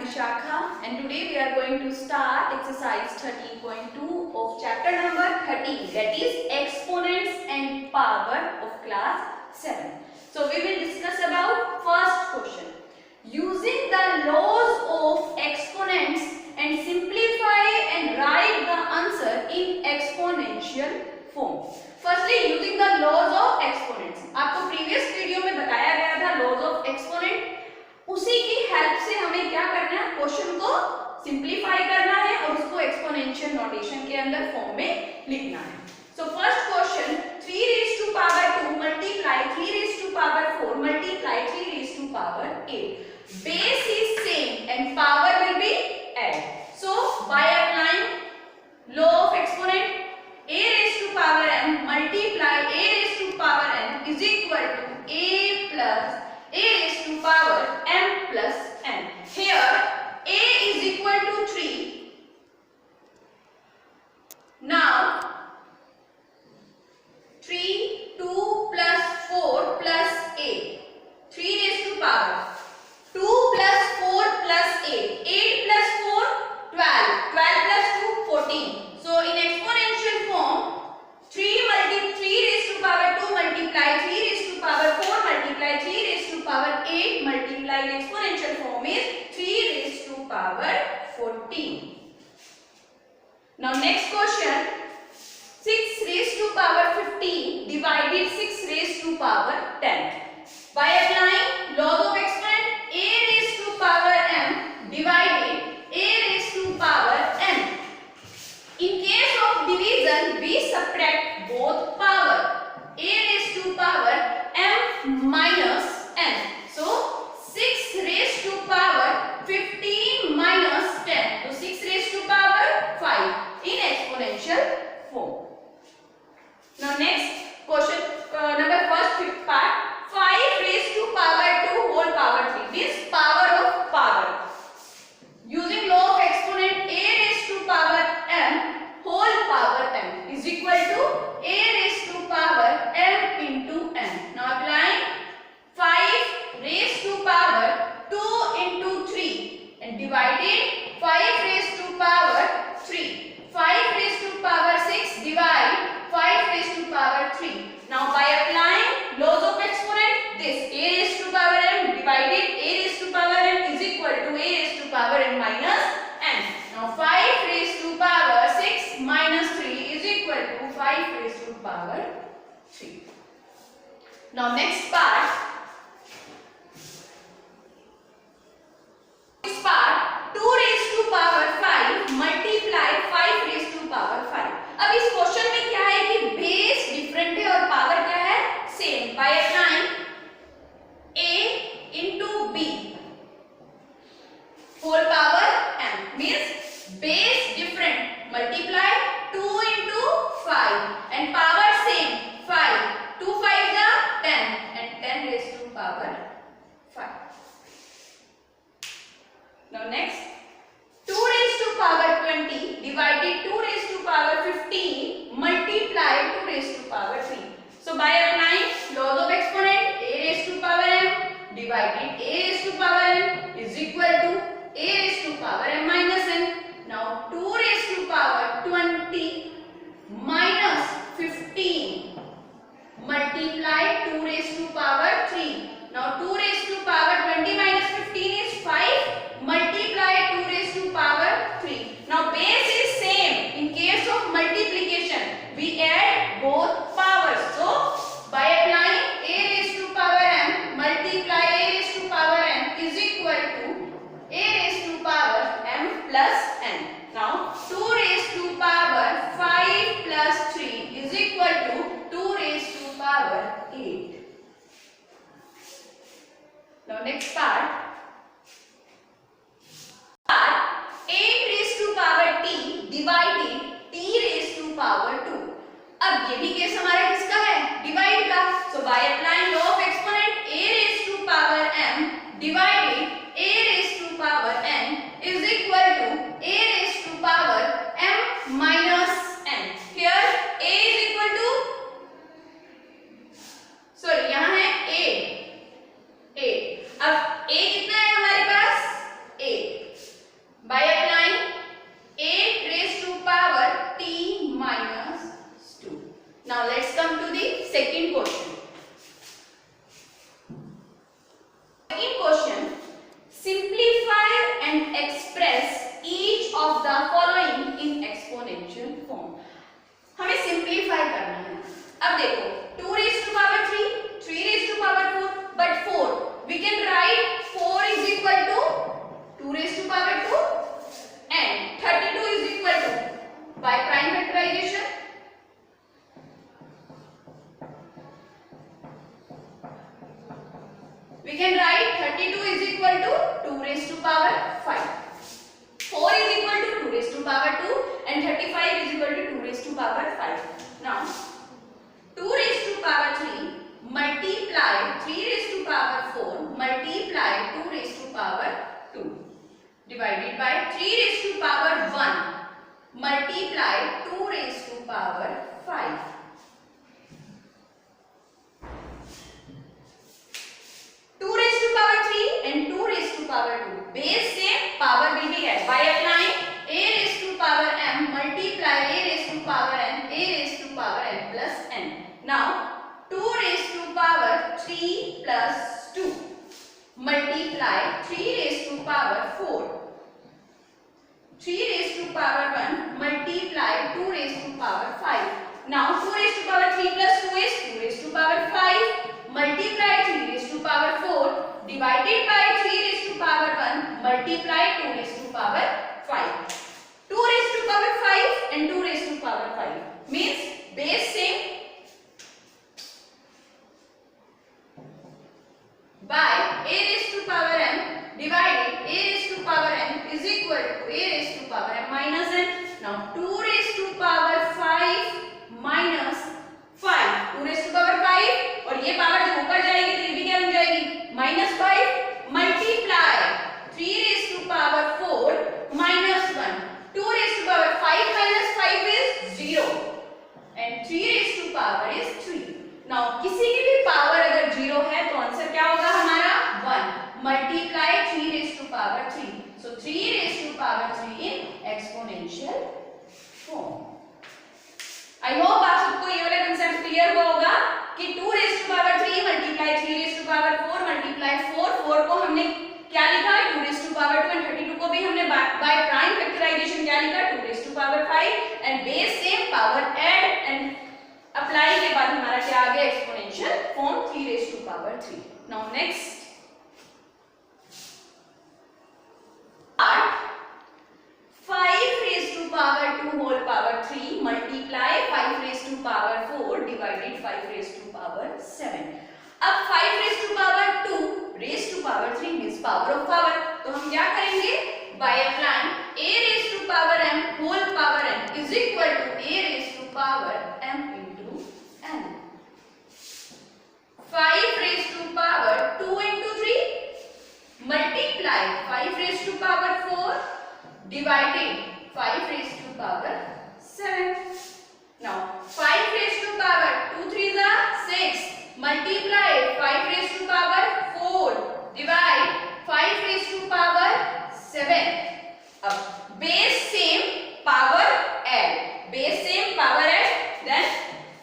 Vishakha, and today we are going to start exercise 13.2 of chapter number 13, that is exponents and power of class 7. So we will discuss about first question. Using the laws of exponents and simplify and write the answer in exponential form. Firstly, using the laws of exponents. आपको previous video में बताया गया था laws of exponent. उसी की help से हमें क्या करना है, क्वेश्चन को सिंप्लीफाई करना है और उसको एक्सपोनेंशियल नोटेशन के अंदर फॉर्म में लिखना है. So first question 3 raised to power 2 multiply 3 raised to power 4 multiply 3 raised to power 8. Base is same and power will be add. So by applying law of exponent, a raised to power m multiply a raised to power n is equal to a plus a raised to power m plus n. Here a is equal to 3. Now 3 2 plus 4 plus 8. 3 raised to power 2 plus 4 plus 8. 8 plus 4 12. 12 plus 2 14. So in exponential form 3 raised to power 2 multiply 3 raised to power 4 multiply 3 raised to power 8 multiply in exponential form is 3 raised to power 14. Now next question, 6 raised to power 15 divided 6 raised to power 10. By applying laws of exponent, a raised to power m divided a raised to power n. In case of division, we subtract both power. A raised to power m minus n. So 6 raised to power 15 minus 10. So 6 raised to power 5 in exponential form. Now next question, number first fifth part. 5 raised to power 2 whole power 3 means power of power. Using law of exponent, a raised to power m whole power m is equal to a raised to power m into n. Now applying 5 raised to power 2 into 3 and divided 5 raised to power 3. 5 raised to power 6 divide 5 raised to power 3. Now by applying laws of exponent, this a raised to power m divided a raised to power m is equal to a raised to power n minus n. Now 5 raised to power 6 minus 3 is equal to 5 raised to power 3. Now next part. This part 2 raised to power 5 multiply 5 raised to power 5. अब इस question में क्या है कि base different है और power क्या है, same. By applying a into b whole power m means base different multiply 2 into 5 and power same 5. 2 5 is 10 and 10 raised to power 5. Now next 2 raised to power 20 divided 2 raised to power 15 multiply 2 raised to power 3. So by applying laws of exponent, a raised to power m divided a raised to power n is equal to a raised to power m minus n. Now 2 raised to power 20 minus 15 multiply 2 raised to power 3. Now 2 raised to power 20 minus 15 is 5 multiply 2 raised to power 3. Now base is same. In case of multiplication, we add both powers. So by applying a raised to power m multiply a raised to power n is equal to a raised to power m plus n. Now 2 raised to power 5 plus 3 is equal to 2 raised to power 8. Now next part 8 raised to power t divided t raised to power 2. अब ये भी case हमारा किसका है, divide का. So by applying law of exponent a raised to power m divided a raised to power n is equal to a raised to power m minus n. Here a is equal to, sorry यहाँ है a. अब a simplify करना है। अब देखो 2 raised to power 3, 3 raised to power 4, but 4 we can write 4 is equal to 2 raised to power 2 and 32 is equal to by prime factorization we can write 32 is equal to 2 raised to power 5. 4 is equal to 2 raised to power 2 and 35 is equal to 2 raised to power 5. Now 2 raised to power 3 multiply 3 raised to power 4 multiply 2 raised to power 2 divided by 3 raised to power 1 multiply 2 raised to power 5. Base same, power will be added by applying a raised to power m multiply a raised to power n a raised to power n plus n. Now 2 raised to power 3 plus 2 multiply 3 raised to power 4 3 raised to power 1 multiply 2 raised to power 5. Now 2 raised to power 3 plus 2 is 2 raised to power 5 multiply 3 raised to power 4 divided by 3 raised to power 1 multiply 2 raised to power 5. 2 raised to power 5 and 2 raised to power 5 means base same by a raised to power m divided a raised to power n is equal to a raised to power m minus n. Now 2 raised to power 5 minus 5 2 raised to power 5 और ये power जब ऊपर जाएगी तो ये भी क्या बन जाएगी minus 5 multiply 3 raised to power 4 minus 1 2 raised to power 5 minus 5 is 0 and 3 raised to power is 3. Now किसी की भी पावर अगर 0 है तो आंसर क्या होगा हमारा 1 multiply 3 raised to power 3. So 3 raised to power 3 in exponential form. I hope आप सबको ये वाला कंसेप्ट क्लियर हुआ होगा कि 2 raised to power 3 multiply 3 raised to power 4 multiply 4 को हमने क्या लिखा 2 raised to power 2 and 32 को भी हमने by prime factorization क्या लिखा 2 raised to power 5 and base same power add and apply के बाद हमारा क्या आ गया exponential form 3 raised to power 3. Now next part 5 raised to power 2 whole power 3 multiply 5 raised to power 4 divided 5 raised to power 7. अब 5 raised to power 2 raised to power 3 means power of power. तो हम क्या करेंगे by applying a raised to power m whole power n is equal to a raised to power m into n. 5 raised to power 2 into 3 multiply 5 raised to power 4 divided 5 raised to power 7. Now 5 raised to power 2 3s are 6 multiply 5 raised to power 4 divide 5 raised to power 7. अब base same power add then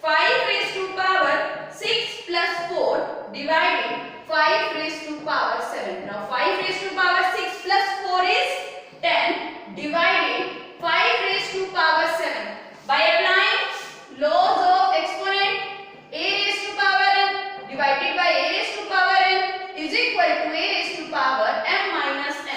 5 raised to power 6 plus 4 divided 5 raised to power 7. Now 5 raised to power 6 plus 4 is 10 divided 5 raised to power 7 by applying laws of exponent a raised to power n divided by a raised to power n is equal to a raised to power m minus n.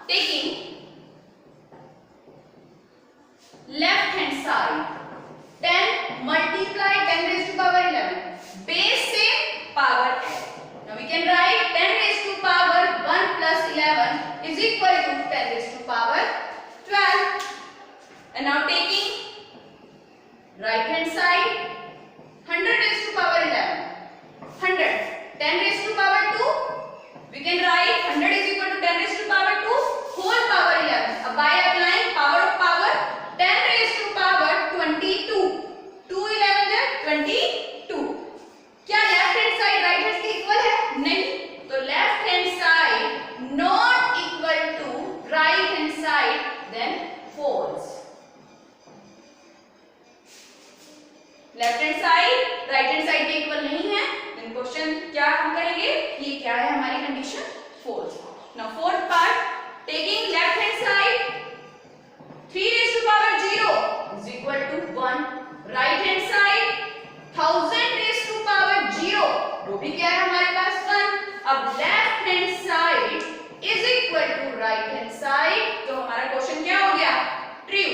taking left hand side 10 multiply 10 raised to power 11 base से power add. Now we can write 10 raised to power 1 plus 11 is equal to 10 raised to power 12. And now taking right hand side 100 raised to power 11 100 10 raised to power 2 we can write 100 is equal to 10 raised to power 2 whole power 11. By applying power of power 10 raised to power 22 2 11 जा 22. क्या left hand side right hand के equal है? नहीं. तो left hand side not equal to right hand side then false. Left hand side right hand side के equal नहीं है then question क्या हम करेंगे? ये क्या है हमारी condition? False. Now fourth part taking left hand side 3 raised to power 0 is equal to 1. Right hand side 1000 raised to power 0 वो भी क्या है हमारे पास 1. अब left hand side is equal to right hand side तो हमारा क्वेश्चन क्या हो गया? True.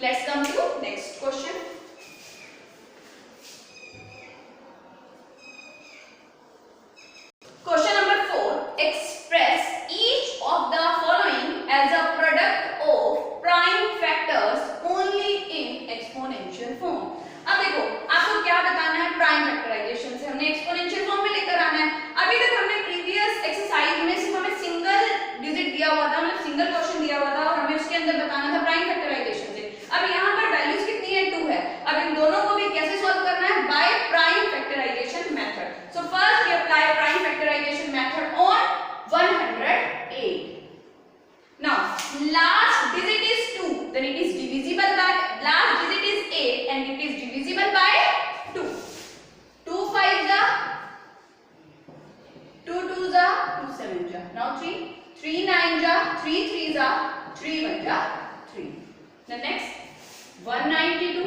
Let's come to next question. Question number 4. Express each of the following as a product of prime factors only in exponential form. अब देखो आपको क्या बताना है? प्राइम फैक्टराइजेशन से हमने एक्सपोनेंशियल फॉर्म में लेकर आना है. अभी तक हमने प्रीवियस एक्सरसाइज में सिर्फ हमें सिंगल डिजिट दिया हुआ था, मतलब सिंगल क्वेश्चन दिया हुआ था और हमें उसके अंदर बताना था प्राइम फैक्टराइजेशन से. अब यहाँ पर वैल्यूज कितनी है? 2 है. अब इन दोनों को भी कैसे सॉल्व करना है? By prime factorization method. So first we apply prime factorization method on 108. Now last digit is 2 then it is divisible by last digit is 8 and it is divisible by 2. 2 5 जा 2 2 जा 2 7 जा. Now 3 3 9 जा 3 3 जा 3 1 जा 3. The next 192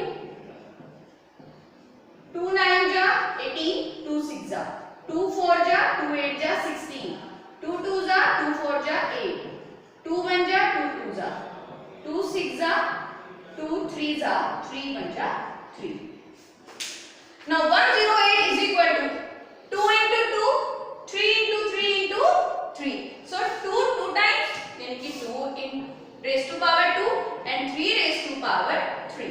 2 9 जा 18 2 6 जा 2 4 जा 2 8 जा 16 2 2 जा 2 4 जा 8 2 1 जा 2 2 जा 2 6 जा 2 3 जा 3 1 जा 3. Now 108 is equal to 2 into 2 3 into 3 into 3. So 2 2 times यानी कि 2 in raised to power 2 and 3 raised to power 3.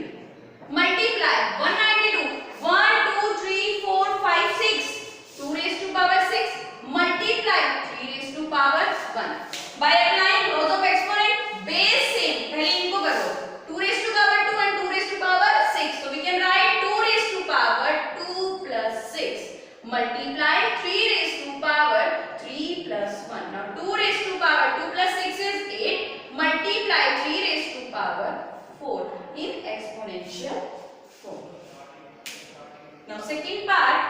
Multiply 192 1 2 3 4 5 6 2 raised to power 6 multiply 3 raised to power 1. By applying laws of exponent base same पहले इनको करो 2 raised to power 2 and 2 raised to power 6 so we can write 2 raised to power 2 plus 6 multiply 3 raised to power 3 plus 1. Now 2 raised to power 2 plus 6 is 8 multiply 3 raised to power 4 in exponential form. Now second part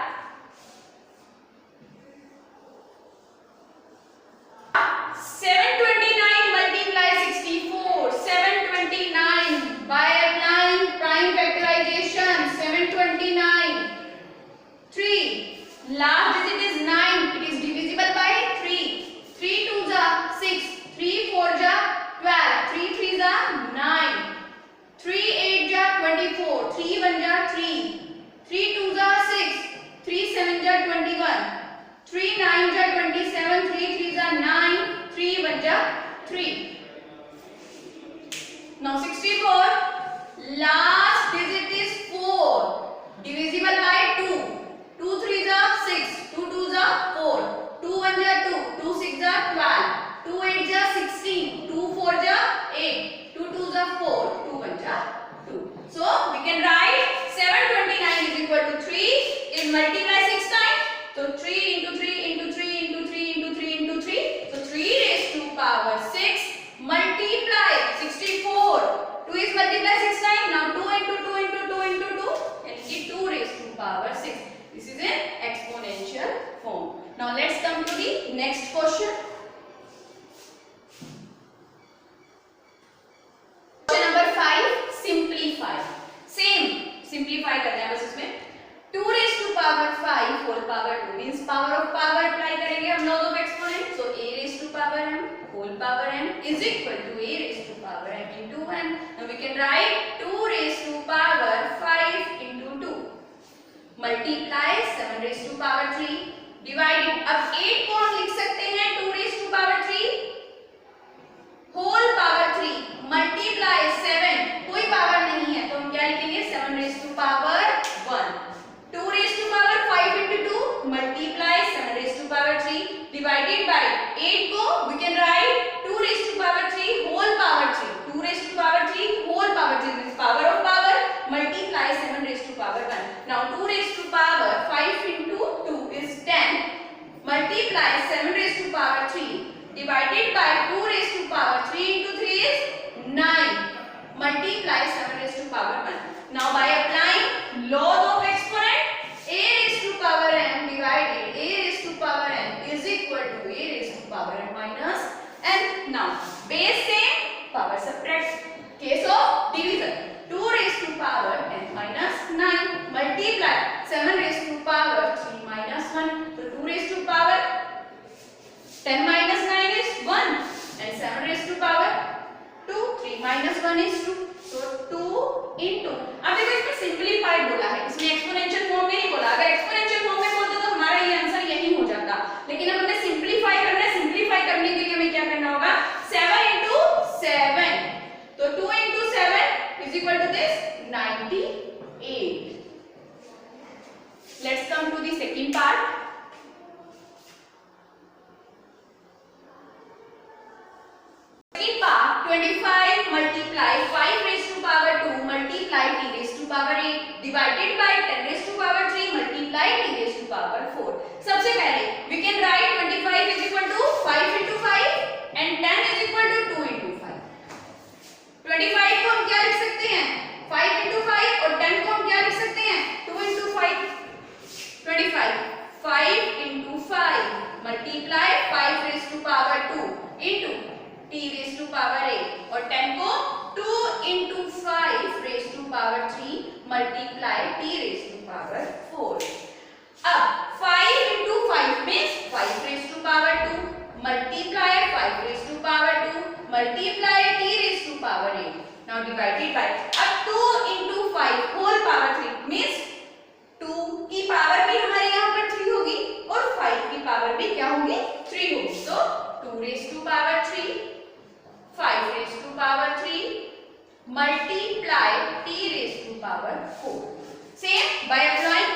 729 multiply 64 729 by applying prime factorization 729 3 last digit is 9 it is divisible by 3 3 2 जा 6 3 4 जा 12 3 3 जा 9 3 8 जा 24 3 1 जा 3 3 2 जा 6 whole power n is equal to a raised to power n into n. Now we can write 2 raised to power 5 into 2 multiply 7 raised to power 3 divided. अब 8 को हम लिख सकते हैं 2 raised to power 3 whole power 3 multiply 7, कोई power नहीं है तो हम क्या लिखेंगे 7 raised to power 1. 2 raised to power 5 into 2 multiply 7 raised to power 3 divided by 8 को we can write 2 raised to power 3 whole power 3. 2 raised to power 3 whole power 3 means power of power multiply 7 raised to power 1. Now 2 raised to power 5 into 2 is 10 multiply 7 raised to power 3 divided by 2 raised to power 3 into 3 is 9 multiply 7 raised to power 1. Now by applying laws of exponent a raised to power n divided a raised to power n is equal to a raised to power n minus n. Now base same power subtract. Case of division 2 raised to power n minus 9 multiply 7 raised to power 3 minus 1. So 2 raised to power 10 minus 9 is 1 and 7 raised to power 2. 3 minus 1 is 2. So 2 into, अब देखो इसमें simplified बोला है, इसमें exponential form में नहीं बोला. अगर एक्सपोनेंशियल फॉर्म में बोलते तो हमारा ये आंसर यही हो जाता, लेकिन अब हमें सिंपलीफाई करना है. सिंपलीफाई करने के लिए हमें क्या करना होगा 7 into 7. तो 2 into 7 is equal to this 98. Let's come to the second part. Second part 25 multiply 5 raised to power 2 multiply t raised to power 8 divided by 10 raised to power 3 multiply t raised to power 4. सबसे पहले we can write 25 is equal to 5 into 5 and 10 is equal to 2 into 5. 25 को हम क्या लिख सकते हैं 5 into 5 और 10 को हम क्या लिख सकते हैं 2 into 5. 25 5 into 5 multiply 5 raised to power 2 into t raised to power 8 और 10 को 2 into 5 raised to power 3 multiply t raised to power 4. अब 5 into 5 means 5 raised to power 2 multiply 5 raised to power 2 multiply t raised to power 8. Now divided by, अब 2 into 5 whole power 3 means 2 की power भी हमारे यहाँ पर 3 होगी और 5 की पावर भी क्या होगी 3 होगी. तो 2 raised to power 3 5 raised to power 3 multiply t raised to power 4. Same by applying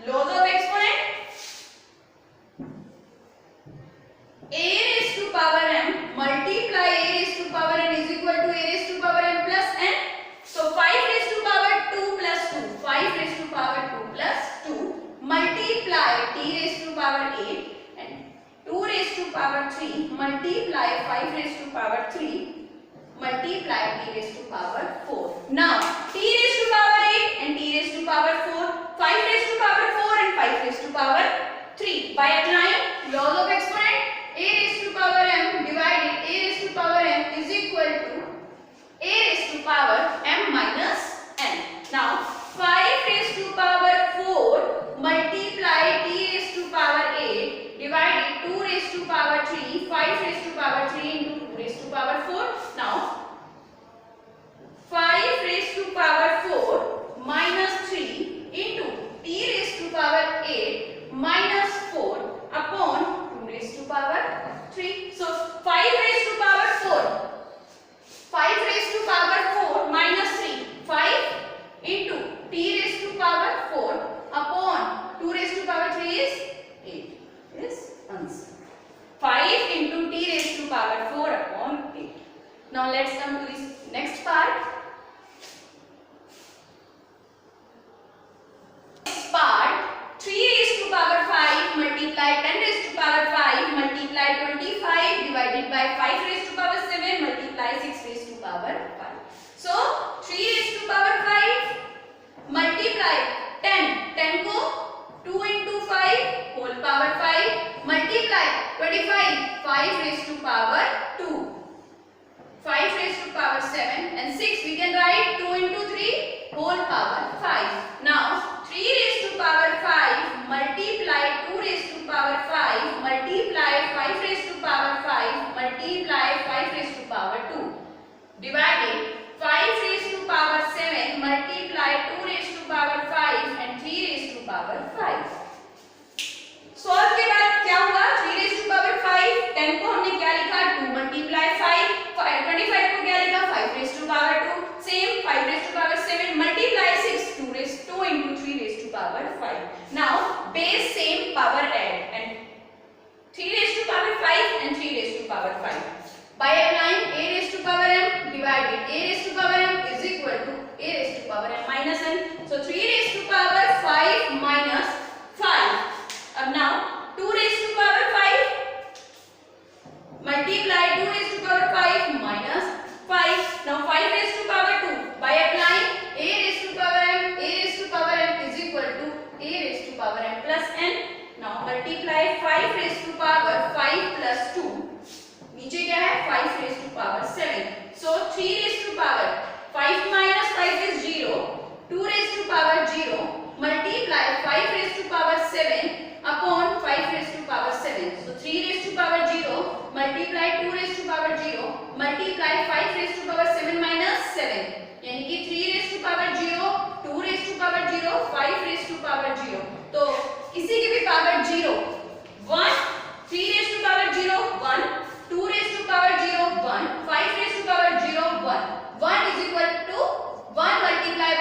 laws of exponent. A raised to power m multiply a raised to power n is equal to a raised to power m plus n. So 5 raised to power 2 plus 2 5 raised to power 2 plus 2 multiply t raised to power 8 and 2 raised to power 3 multiply 5 raised to power 3 multiply t raised to power 4. Now t raised to power 8 and t raised to power 4 5 raised to power 4 and 5 raised to power 3 by applying laws of exponent a raised to power m divided a raised to power m is equal to a raised to power m minus n. Now 5 raised to power 4 multiply t raised to power 8 divided 2 raised to power 3 5 raised to power 3 into 2 raised to power 4. Now 5 raised to power 4 minus 3 into t raised to power 8 minus 4 upon 2 raised to power 3. So 5 raised to power 4 5 raised to power 4 minus 3 5 into t raised to power 4 upon 2 raised to power 3 is 8 is answer. 5 into t raised to power 4 upon 8. Now let's come to this next part. Next part 3 raised to power 5 multiply 10 raised to power 5 multiply 25 divided by 5 raised to power 7 multiply 6 raised to power 5. So 3 raised to power 5 multiply 10 को 2 into 5 whole power 5 multiply 25 5 raised to power 2 5 raised to power 7 and 6 we can write 2 into 3 whole power 5. Now 3 raised to power 5 multiply 2 raised to power 5 multiply 5 raised to power 5 multiply 5. Now base same, power add, and 3 raised to power 5 and 3 raised to power 5. By applying a raised to power m divided a raised to power m is equal to a raised to power m minus n. So 3 raised to power 5 minus 5. Now 2 raised to power 5 multiply 2 raised to power 5 minus 5. Now 5 raised to power 2. By applying a raised to power m, a raised to power m is equal to a raised to power m plus n. Now multiply 5 raised to power 5 plus 2. नीचे क्या है 5 raised to power 7. So 3 raised to power 5 minus 5 is 0. 2 raised to power 0 multiply 5 raised to power 7 upon 5 raised to power 7. So 3 raised to power 0 multiply 2 raised to power 0 multiply 5 raised to power 7 minus 7. यानी कि 3 raised to power 0, 2 raised to power 0, 5 raised to power 0. तो किसी की भी power 0 1, 3 raised to power 0 1, 2 raised to power 0 1, 5 raised to power 0 1. 1 is equal to 1 multiply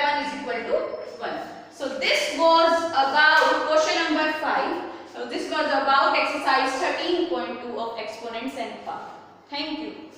1 is equal to 1. So this was about question number 5. So this was about exercise 13.2 of exponents and power. Thank you.